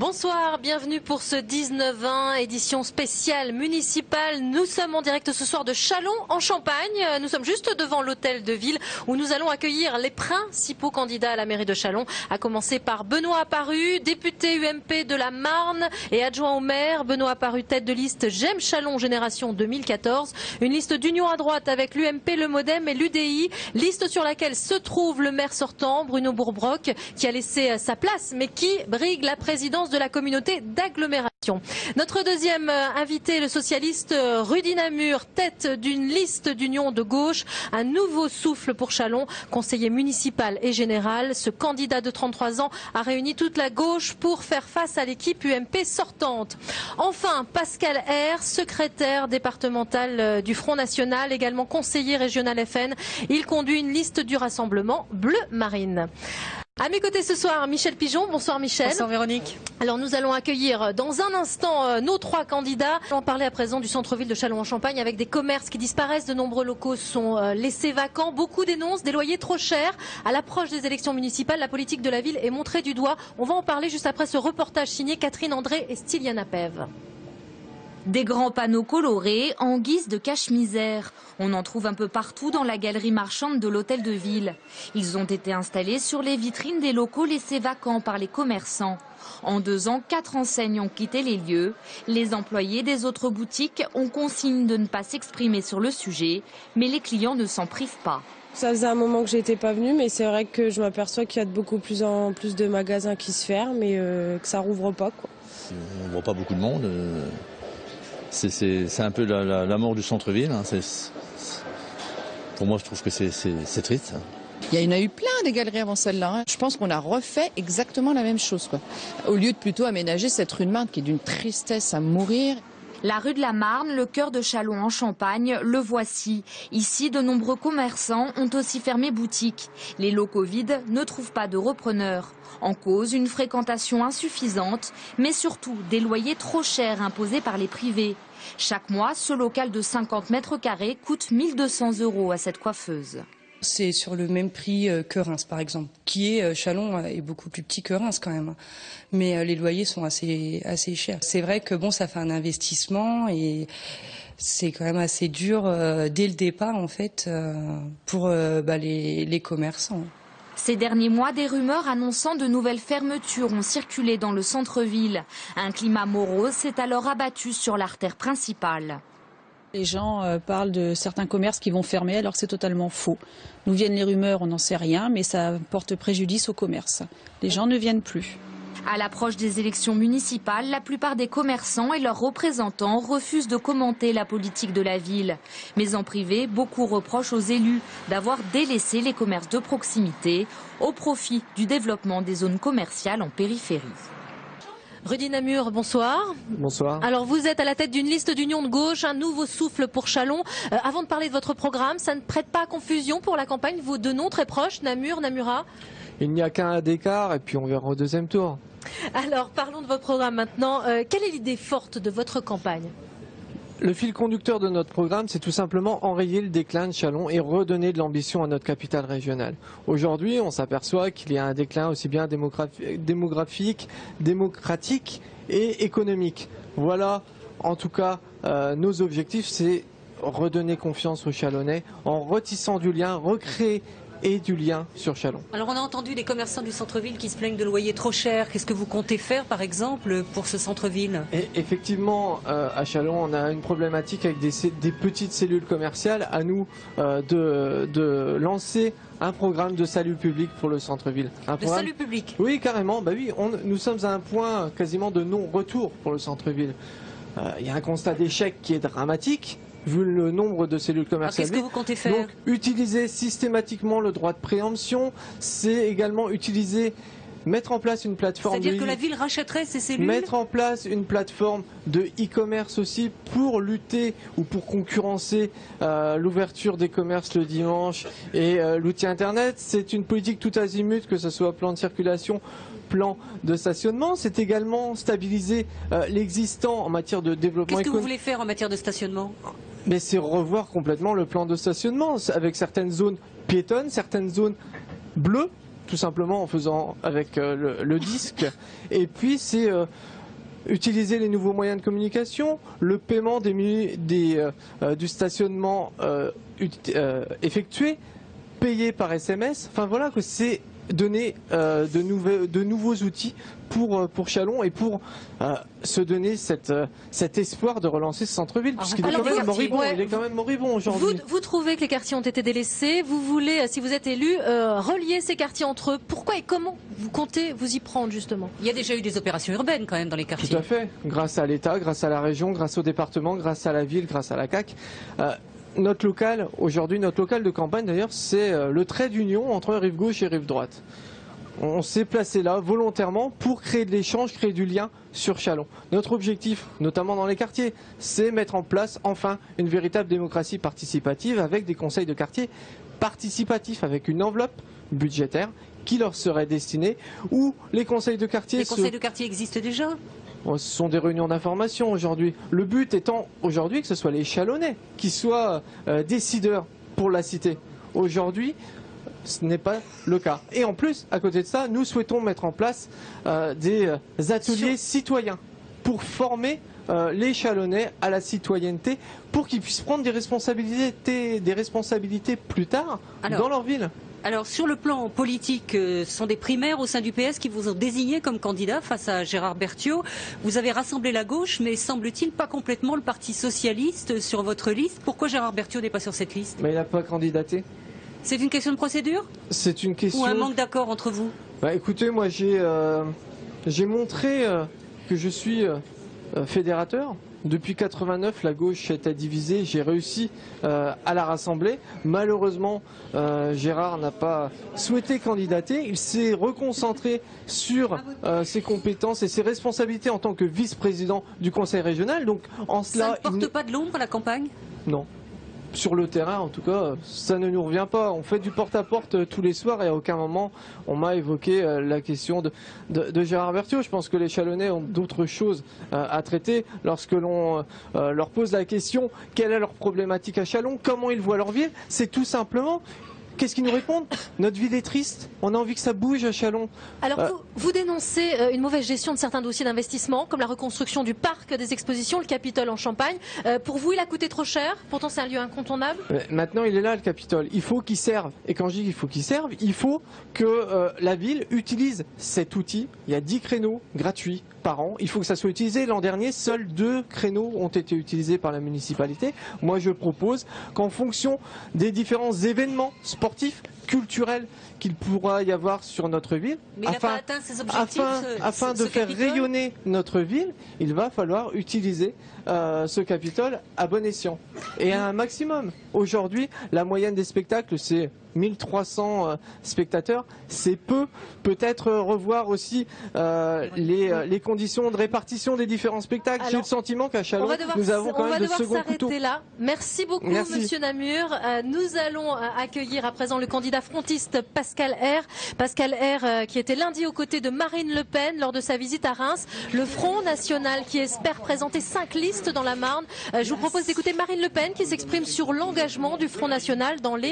Bonsoir, bienvenue pour ce 19-20, édition spéciale municipale. Nous sommes en direct ce soir de Châlons en Champagne. Nous sommes juste devant l'hôtel de ville où nous allons accueillir les principaux candidats à la mairie de Châlons, à commencer par Benoît Apparu, député UMP de la Marne et adjoint au maire. Benoît Apparu, tête de liste J'aime Châlons Génération 2014. Une liste d'union à droite avec l'UMP, le Modem et l'UDI. Liste sur laquelle se trouve le maire sortant, Bruno Bourbrock, qui a laissé sa place mais qui brigue la présidence de la communauté d'agglomération. Notre deuxième invité, le socialiste Rudy Namur, tête d'une liste d'union de gauche. Un nouveau souffle pour Châlons, conseiller municipal et général. Ce candidat de 33 ans a réuni toute la gauche pour faire face à l'équipe UMP sortante. Enfin, Pascal R, secrétaire départemental du Front National, également conseiller régional FN. Il conduit une liste du Rassemblement Bleu Marine. À mes côtés ce soir, Michel Pigeon. Bonsoir Michel. Bonsoir Véronique. Alors nous allons accueillir dans un instant nos trois candidats. On va parler à présent du centre-ville de Châlons-en-Champagne avec des commerces qui disparaissent. De nombreux locaux sont laissés vacants. Beaucoup dénoncent des loyers trop chers. À l'approche des élections municipales, la politique de la ville est montrée du doigt. On va en parler juste après ce reportage signé Catherine André et Styliana Pev. Des grands panneaux colorés en guise de cache-misère. On en trouve un peu partout dans la galerie marchande de l'hôtel de ville. Ils ont été installés sur les vitrines des locaux laissés vacants par les commerçants. En 2 ans, 4 enseignes ont quitté les lieux. Les employés des autres boutiques ont consigne de ne pas s'exprimer sur le sujet, mais les clients ne s'en privent pas. Ça faisait un moment que j'étais pas venue, mais c'est vrai que je m'aperçois qu'il y a de beaucoup plus de magasins qui se ferment et que ça rouvre pas, quoi. On voit pas beaucoup de monde. C'est un peu la mort du centre-ville. Hein. Pour moi, je trouve que c'est triste. Il y en a eu plein des galeries avant celle-là. Hein. Je pense qu'on a refait exactement la même chose, quoi. Au lieu de plutôt aménager cette rue de Marne qui est d'une tristesse à mourir. La rue de la Marne, le cœur de Châlons en Champagne, le voici. Ici, de nombreux commerçants ont aussi fermé boutique. Les locaux vides ne trouvent pas de repreneurs. En cause, une fréquentation insuffisante, mais surtout des loyers trop chers imposés par les privés. Chaque mois, ce local de 50 mètres carrés coûte 1 200 € à cette coiffeuse. C'est sur le même prix que Reims, par exemple, qui est Châlons est beaucoup plus petit que Reims quand même. Mais les loyers sont assez chers. C'est vrai que bon, ça fait un investissement et c'est quand même assez dur dès le départ en fait pour les commerçants. Ces derniers mois, des rumeurs annonçant de nouvelles fermetures ont circulé dans le centre-ville. Un climat morose s'est alors abattu sur l'artère principale. Les gens parlent de certains commerces qui vont fermer alors que c'est totalement faux. D'où viennent les rumeurs, on n'en sait rien, mais ça porte préjudice au commerce. Les gens ne viennent plus. À l'approche des élections municipales, la plupart des commerçants et leurs représentants refusent de commenter la politique de la ville. Mais en privé, beaucoup reprochent aux élus d'avoir délaissé les commerces de proximité au profit du développement des zones commerciales en périphérie. Rudy Namur, bonsoir. Bonsoir. Alors vous êtes à la tête d'une liste d'union de gauche, un nouveau souffle pour Châlons. Avant de parler de votre programme, ça ne prête pas à confusion pour la campagne, vos deux noms très proches, Namur, Namura? Il n'y a qu'un d'écart et puis on verra au deuxième tour. Alors parlons de votre programme maintenant. Quelle est l'idée forte de votre campagne? Le fil conducteur de notre programme, c'est tout simplement enrayer le déclin de Châlons et redonner de l'ambition à notre capitale régionale. Aujourd'hui, on s'aperçoit qu'il y a un déclin aussi bien démographique, démocratique et économique. Voilà, en tout cas, nos objectifs, c'est redonner confiance aux Châlonnais en retissant du lien, recréer et du lien sur Châlons. Alors on a entendu des commerçants du centre-ville qui se plaignent de loyers trop chers. Qu'est-ce que vous comptez faire par exemple pour ce centre-ville? Effectivement, à Châlons, on a une problématique avec des petites cellules commerciales. À nous de lancer un programme de salut public pour le centre-ville. Salut public? Oui, carrément. Bah oui, nous sommes à un point quasiment de non-retour pour le centre-ville. Il y a un constat d'échec qui est dramatique, vu le nombre de cellules commerciales. Qu'est-ce que vous comptez faire? Donc, utiliser systématiquement le droit de préemption, c'est également mettre en place une plateforme. C'est-à-dire que la ville rachèterait ces cellules? Mettre en place une plateforme de e-commerce aussi pour lutter ou pour concurrencer l'ouverture des commerces le dimanche et l'outil internet. C'est une politique tout azimut, que ce soit plan de circulation, plan de stationnement. C'est également stabiliser l'existant en matière de développement économique. Qu'est-ce que vous voulez faire en matière de stationnement? Mais c'est revoir complètement le plan de stationnement avec certaines zones piétonnes, certaines zones bleues tout simplement en faisant avec le disque. Et puis c'est utiliser les nouveaux moyens de communication, le paiement du stationnement effectué, payé par SMS. Enfin voilà, que c'est donner de nouveaux outils pour Châlons et pour se donner cet espoir de relancer ce centre-ville, puisqu'il est quand même moribond. Il est quand même moribond aujourd'hui. Vous trouvez que les quartiers ont été délaissés. Vous voulez, si vous êtes élu, relier ces quartiers entre eux. Pourquoi et comment vous comptez vous y prendre justement? Il y a déjà eu des opérations urbaines quand même dans les quartiers. Tout à fait. Grâce à l'État, grâce à la région, grâce au département, grâce à la ville, grâce à la CAC. Notre local, aujourd'hui, notre local de campagne d'ailleurs, c'est le trait d'union entre rive gauche et rive droite. On s'est placé là volontairement pour créer de l'échange, créer du lien sur Châlons. Notre objectif, notamment dans les quartiers, c'est mettre en place enfin une véritable démocratie participative avec des conseils de quartier participatifs, avec une enveloppe budgétaire qui leur serait destinée, où les conseils de quartier... Les conseils de quartier existent déjà ? Ce sont des réunions d'information aujourd'hui. Le but étant aujourd'hui que ce soit les Châlonnais qui soient décideurs pour la cité. Aujourd'hui, ce n'est pas le cas. Et en plus, à côté de ça, nous souhaitons mettre en place des ateliers citoyens pour former les Châlonnais à la citoyenneté, pour qu'ils puissent prendre des responsabilités plus tard dans leur ville. Alors, sur le plan politique, ce sont des primaires au sein du PS qui vous ont désigné comme candidat face à Gérard Berthiaud. Vous avez rassemblé la gauche, mais semble-t-il pas complètement le Parti socialiste sur votre liste. Pourquoi Gérard Berthiaud n'est pas sur cette liste? Mais il n'a pas candidaté. C'est une question de procédure? C'est une question... Ou un manque d'accord entre vous? Écoutez, moi j'ai montré que je suis fédérateur. Depuis 89, la gauche était divisée. J'ai réussi à la rassembler. Malheureusement, Gérard n'a pas souhaité candidater. Il s'est reconcentré sur ses compétences et ses responsabilités en tant que vice-président du Conseil régional. Donc, en cela, ça ne porte pas de l'ombre à la campagne? Non. Sur le terrain, en tout cas, ça ne nous revient pas. On fait du porte-à-porte tous les soirs et à aucun moment on m'a évoqué la question de Gérard Berthiaud. Je pense que les Châlonnais ont d'autres choses à traiter lorsque l'on leur pose la question quelle est leur problématique à Châlons, comment ils voient leur ville. C'est tout simplement... Qu'est-ce qu'ils nous répondent? Notre ville est triste, on a envie que ça bouge à Châlons. Alors vous dénoncez une mauvaise gestion de certains dossiers d'investissement, comme la reconstruction du parc des expositions, le Capitole en Champagne. Pour vous, il a coûté trop cher? Pourtant, c'est un lieu incontournable. Maintenant, il est là, le Capitole. Il faut qu'il serve. Et quand je dis qu'il faut qu'il serve, il faut que la ville utilise cet outil. Il y a 10 créneaux gratuits par an. Il faut que ça soit utilisé. L'an dernier, seuls 2 créneaux ont été utilisés par la municipalité. Moi, je propose qu'en fonction des différents événements sportifs, culturels qu'il pourra y avoir sur notre ville, mais il n'a pas atteint ses objectifs, afin de faire rayonner notre ville, il va falloir utiliser ce Capitole à bon escient et à un maximum. Aujourd'hui, la moyenne des spectacles, c'est 1300 spectateurs, c'est peu. Peut-être revoir aussi les conditions de répartition des différents spectacles. J'ai le sentiment qu'à Châlons, nous avons quand même de second couteau. Là. Merci beaucoup, Monsieur Namur. Nous allons accueillir à présent le candidat frontiste Pascal Herre. Pascal Herre qui était lundi aux côtés de Marine Le Pen lors de sa visite à Reims. Le Front National qui espère présenter 5 listes dans la Marne. Je vous propose d'écouter Marine Le Pen qui s'exprime sur l'engagement du Front National dans les